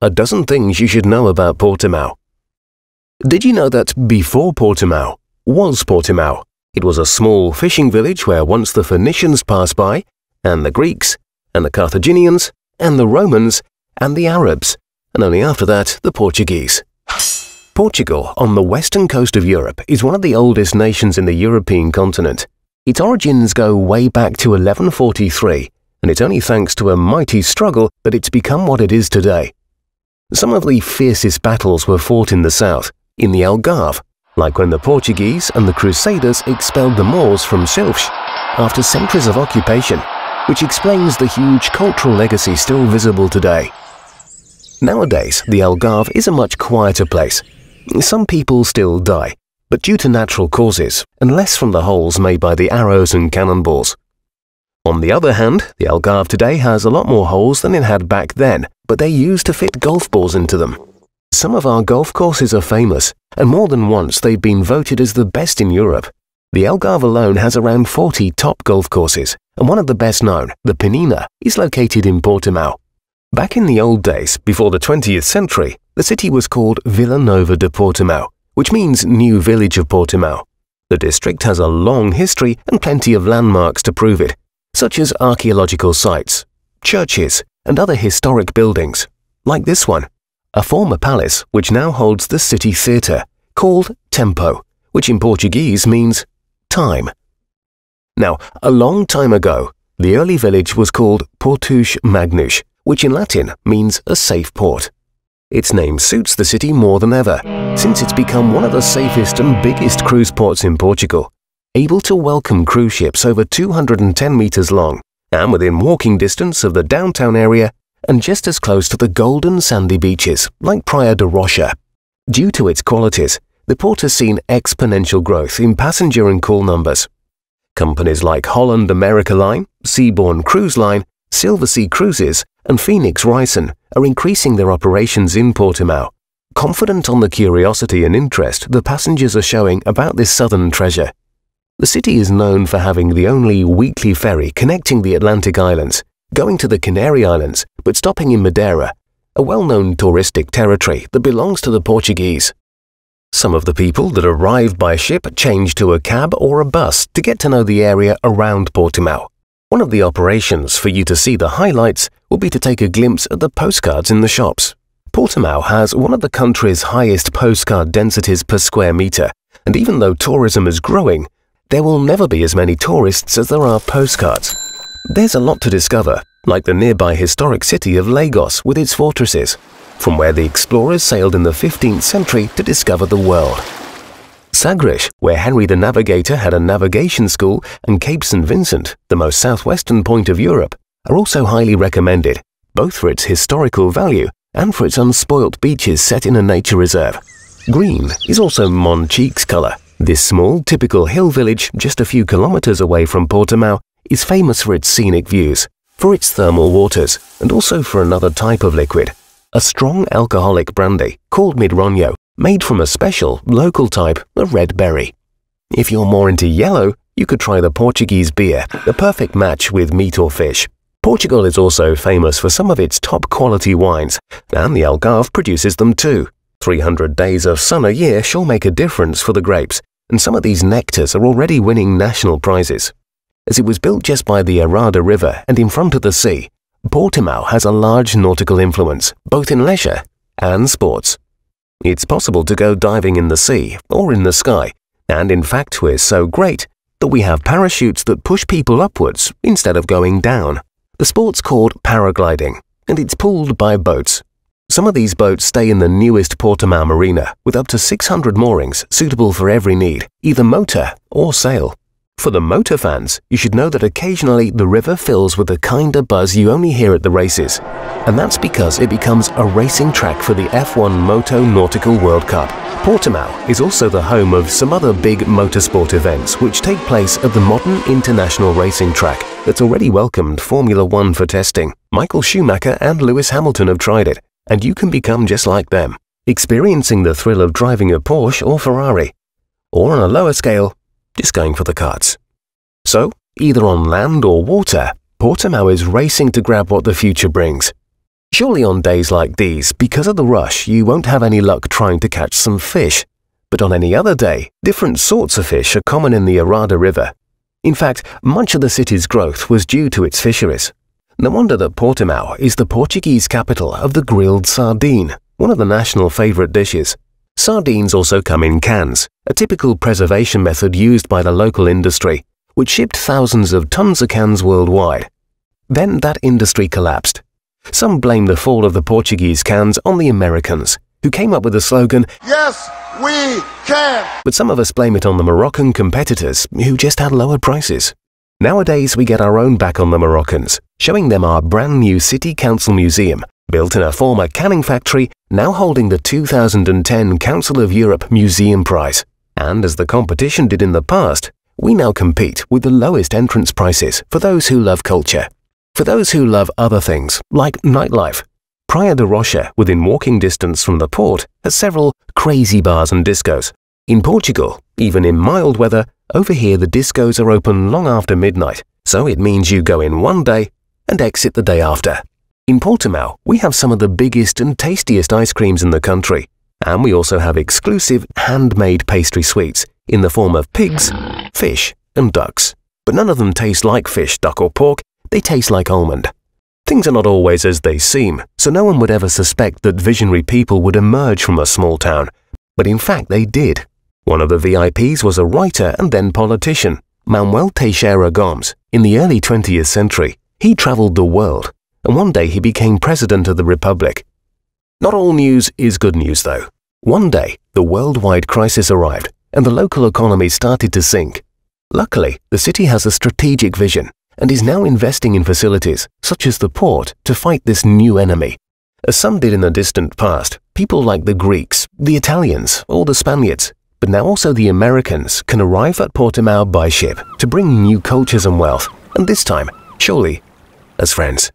A dozen things you should know about Portimão. Did you know that before Portimão was Portimão? It was a small fishing village where once the Phoenicians passed by, and the Greeks, and the Carthaginians, and the Romans, and the Arabs, and only after that the Portuguese. Portugal, on the western coast of Europe, is one of the oldest nations in the European continent. Its origins go way back to 1143, and it's only thanks to a mighty struggle that it's become what it is today. Some of the fiercest battles were fought in the south, in the Algarve, like when the Portuguese and the Crusaders expelled the Moors from Silves after centuries of occupation, which explains the huge cultural legacy still visible today. Nowadays, the Algarve is a much quieter place. Some people still die, but due to natural causes, and less from the holes made by the arrows and cannonballs. On the other hand, the Algarve today has a lot more holes than it had back then, but they're used to fit golf balls into them. Some of our golf courses are famous, and more than once they've been voted as the best in Europe. The Algarve alone has around 40 top golf courses, and one of the best known, the Penina, is located in Portimão. Back in the old days, before the 20th century, the city was called Vila Nova de Portimão, which means New Village of Portimão. The district has a long history and plenty of landmarks to prove it, such as archaeological sites, churches, and other historic buildings, like this one, a former palace which now holds the city theatre, called Tempo, which in Portuguese means time. Now, a long time ago, the early village was called Portus Magnus, which in Latin means a safe port. Its name suits the city more than ever, since it's become one of the safest and biggest cruise ports in Portugal, able to welcome cruise ships over 210 meters long, and within walking distance of the downtown area, and just as close to the golden sandy beaches like Praia de Rocha. Due to its qualities, the port has seen exponential growth in passenger and call numbers. Companies like Holland America Line, Seabourn Cruise Line, Silver Sea Cruises, and Phoenix Ryson are increasing their operations in Portimão, confident on the curiosity and interest the passengers are showing about this southern treasure. The city is known for having the only weekly ferry connecting the Atlantic Islands, going to the Canary Islands, but stopping in Madeira, a well-known touristic territory that belongs to the Portuguese. Some of the people that arrive by ship change to a cab or a bus to get to know the area around Portimão. One of the operations for you to see the highlights will be to take a glimpse at the postcards in the shops. Portimão has one of the country's highest postcard densities per square metre, and even though tourism is growing, there will never be as many tourists as there are postcards. There's a lot to discover, like the nearby historic city of Lagos with its fortresses, from where the explorers sailed in the 15th century to discover the world. Sagres, where Henry the Navigator had a navigation school, and Cape St. Vincent, the most southwestern point of Europe, are also highly recommended, both for its historical value and for its unspoilt beaches set in a nature reserve. Green is also Monchique's colour. This small, typical hill village just a few kilometres away from Portimão is famous for its scenic views, for its thermal waters, and also for another type of liquid, a strong alcoholic brandy called Midronho, made from a special, local type of red berry. If you're more into yellow, you could try the Portuguese beer, the perfect match with meat or fish. Portugal is also famous for some of its top quality wines, and the Algarve produces them too. 300 days of sun a year sure make a difference for the grapes, and some of these nectars are already winning national prizes. As it was built just by the Arada River and in front of the sea, Portimão has a large nautical influence, both in leisure and sports. It's possible to go diving in the sea or in the sky, and in fact we're so great that we have parachutes that push people upwards instead of going down. The sport's called paragliding, and it's pulled by boats. Some of these boats stay in the newest Portimão marina with up to 600 moorings suitable for every need, either motor or sail. For the motor fans, you should know that occasionally the river fills with the kind of buzz you only hear at the races, and that's because it becomes a racing track for the F1 Moto Nautical World Cup. Portimão is also the home of some other big motorsport events which take place at the modern international racing track that's already welcomed Formula One for testing. Michael Schumacher and Lewis Hamilton have tried it, and you can become just like them, experiencing the thrill of driving a Porsche or Ferrari, or on a lower scale, just going for the karts. So, either on land or water, Portimão is racing to grab what the future brings. Surely on days like these, because of the rush, you won't have any luck trying to catch some fish. But on any other day, different sorts of fish are common in the Arada River. In fact, much of the city's growth was due to its fisheries. No wonder that Portimão is the Portuguese capital of the grilled sardine, one of the national favourite dishes. Sardines also come in cans, a typical preservation method used by the local industry, which shipped thousands of tons of cans worldwide. Then that industry collapsed. Some blame the fall of the Portuguese cans on the Americans, who came up with the slogan, "Yes, we can!" But some of us blame it on the Moroccan competitors, who just had lower prices. Nowadays we get our own back on the Moroccans, showing them our brand new City Council Museum, built in a former canning factory, now holding the 2010 Council of Europe Museum Prize. And as the competition did in the past, we now compete with the lowest entrance prices for those who love culture. For those who love other things, like nightlife, Praia de Rocha, within walking distance from the port, has several crazy bars and discos. In Portugal, even in mild weather, over here the discos are open long after midnight, so it means you go in one day and exit the day after. In Portimão, we have some of the biggest and tastiest ice creams in the country, and we also have exclusive handmade pastry sweets in the form of pigs, fish and ducks. But none of them taste like fish, duck or pork. They taste like almond. Things are not always as they seem, so no one would ever suspect that visionary people would emerge from a small town. But in fact they did. One of the VIPs was a writer and then politician, Manuel Teixeira Gomes. In the early 20th century, he travelled the world, and one day he became president of the Republic. Not all news is good news though. One day, the worldwide crisis arrived, and the local economy started to sink. Luckily, the city has a strategic vision, and is now investing in facilities, such as the port, to fight this new enemy. As some did in the distant past, people like the Greeks, the Italians, or the Spaniards, but now also the Americans can arrive at Portimão by ship to bring new cultures and wealth, and this time, surely, as friends.